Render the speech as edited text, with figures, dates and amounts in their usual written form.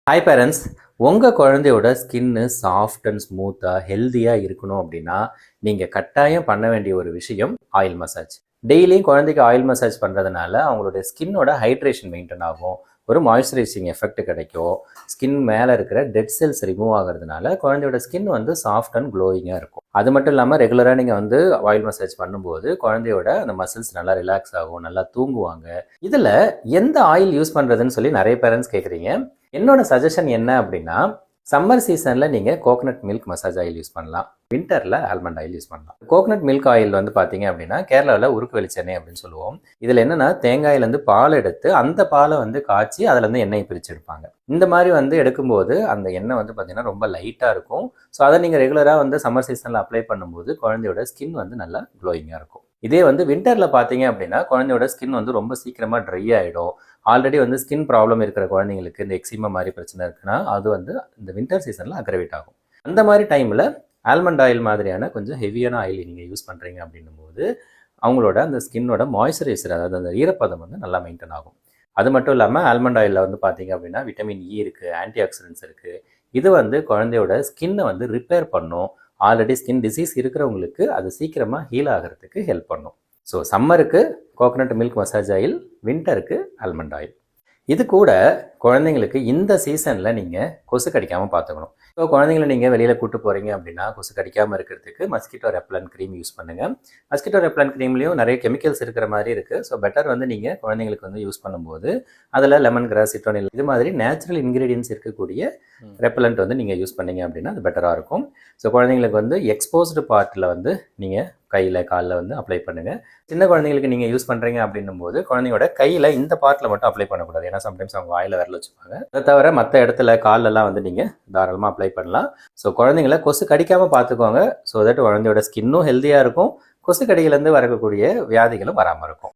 Hi parents, உங்கள் குழந்தையோட skin soft and ஸ்மூத்தாக ஹெல்த்தியாக இருக்கணும் அப்படின்னா நீங்கள் கட்டாயம் பண்ண வேண்டிய ஒரு விஷயம் ஆயில் மசாஜ். டெய்லியும் குழந்தைக்கு ஆயில் மசாஜ் பண்ணுறதுனால அவங்களுடைய ஸ்கின்னோட ஹைட்ரேஷன் மெயின்டைன் ஆகும், ஒரு மாய்ஸ்சரைசிங் எஃபெக்ட் கிடைக்கும், ஸ்கின் மேலே இருக்கிற டெட் செல்ஸ் ரிமூவ் ஆகிறதுனால குழந்தையோட ஸ்கின் சாஃப்ட் அண்ட் க்ளோயிங்காக இருக்கும். அது மட்டும் இல்லாமல் ரெகுலராக நீங்கள் ஆயில் மசாஜ் பண்ணும்போது குழந்தையோட அந்த மசில்ஸ் நல்லா ரிலாக்ஸ் ஆகும், நல்லா தூங்குவாங்க. இதில் எந்த ஆயில் யூஸ் பண்ணுறதுன்னு சொல்லி நிறைய பேரண்ட்ஸ் கேட்குறீங்க. என்னோட சஜஷன் என்ன அப்படின்னா, சம்மர் சீசனில் நீங்கள் coconut milk massage oil use பண்ணலாம், வின்டரில் ஆல்மண்ட் ஆயில் யூஸ் பண்ணலாம். கோகனட் மில்க் ஆயில் பார்த்தீங்க அப்படின்னா கேரளாவில் உருக்கு வெளிச்செண்ணெய் அப்படின்னு சொல்லுவோம். இதில் என்னென்னா தேங்காயிலேருந்து பால் எடுத்து அந்த பாலை காய்ச்சி அதில் எண்ணெய் பிரித்து எடுப்பாங்க. இந்த மாதிரி எடுக்கும்போது அந்த எண்ணெய் பார்த்தீங்கன்னா ரொம்ப லைட்டாக இருக்கும். ஸோ அதை நீங்கள் ரெகுலராக சம்மர் சீசனில் அப்ளை பண்ணும்போது குழந்தையோட ஸ்கின் நல்லா க்ளோயிங்காக இருக்கும். இதே வின்டரில் பார்த்தீங்க அப்படின்னா குழந்தையோட ஸ்கின் ரொம்ப சீக்கிரமாக ட்ரை ஆகிடும். ஆல்ரெடி ஸ்கின் ப்ராப்ளம் இருக்கிற குழந்தைங்களுக்கு இந்த எக்ஸிமா மாதிரி பிரச்சனை இருக்குன்னா அது இந்த வின்டர் சீசனில் அக்ரவேட் ஆகும். அந்த மாதிரி டைமில் ஆல்மண்ட் ஆயில் மாதிரியான கொஞ்சம் ஹெவியான ஆயில் நீங்கள் யூஸ் பண்ணுறீங்க அப்படின்னும் போது அவங்களோட அந்த ஸ்கின்னோட மாய்ஸ்சரைசர், அதாவது அந்த ஈரப்பதம் நல்லா மெயின்டைன் ஆகும். அது மட்டும் இல்லாமல் ஆல்மண்ட் ஆயிலில் பார்த்தீங்க அப்படின்னா விட்டமின் இ இருக்குது, ஆன்டி ஆக்சிடென்ட்ஸ் இருக்குது. இது குழந்தையோட ஸ்கின்னை ரிப்பேர் பண்ணும். ஆல்ரெடி ஸ்கின் டிசீஸ் இருக்கிறவங்களுக்கு அது சீக்கிரமாக ஹீல் ஆகிறதுக்கு ஹெல்ப் பண்ணும். ஸோ சம்மருக்கு கோகனட் மில்க் மசாஜ் ஆயில், வின்டருக்கு ஆல்மண்ட் ஆயில். இது கூட குழந்தைங்களுக்கு இந்த சீசனில் நீங்கள் கொசு கடிக்காமல் பார்த்துக்கணும். ஸோ குழந்தைங்களை நீங்கள் வெளியில் கூட்டு போகிறீங்க அப்படின்னா கொசு கடிக்காமல் இருக்கிறதுக்கு மஸ்கிட்டோ ரெப்பலண்ட் க்ரீம் யூஸ் பண்ணுங்கள். மஸ்கிட்டோ ரெப்பலண்ட் க்ரீம்லேயும் நிறைய கெமிக்கல்ஸ் இருக்கிற மாதிரி இருக்குது. ஸோ பெட்டர் நீங்கள் குழந்தைங்களுக்கு யூஸ் பண்ணும்போது அதில் லெமன் கிராஸ், சிட்ரோனில் இது மாதிரி நேச்சுரல் இன்க்ரீடியன்ஸ் இருக்கக்கூடிய ரெப்பலண்ட் நீங்கள் யூஸ் பண்ணீங்க அப்படின்னா அது பெட்டராக இருக்கும். ஸோ குழந்தைங்களுக்கு எக்ஸ்போஸ்டு பார்ட்டில் நீங்கள் கையில் காலில் அப்ளை பண்ணுங்கள். சின்ன குழந்தைங்களுக்கு நீங்கள் யூஸ் பண்ணுறீங்க அப்படின்னும் போது குழந்தையோட கையில் இந்த பார்ட்டில் மட்டும் அப்ளை பண்ணக்கூடாது. ஏன்னா சம்டைம்ஸ் அவங்க வாயில் விரல் வச்சுப்பாங்க. அதை தவிர மற்ற இடத்துல காலெல்லாம் நீங்கள் தாராளமாக அப்ளை பண்ணலாம். ஸோ குழந்தைங்கள கொசு கடிக்காமல் பார்த்துக்கோங்க. ஸோ தட் குழந்தையோட ஸ்கின்னும் ஹெல்த்தியாக இருக்கும், கொசு கடியிலேருந்து வரக்கூடிய வியாதிகளும் வராமல் இருக்கும்.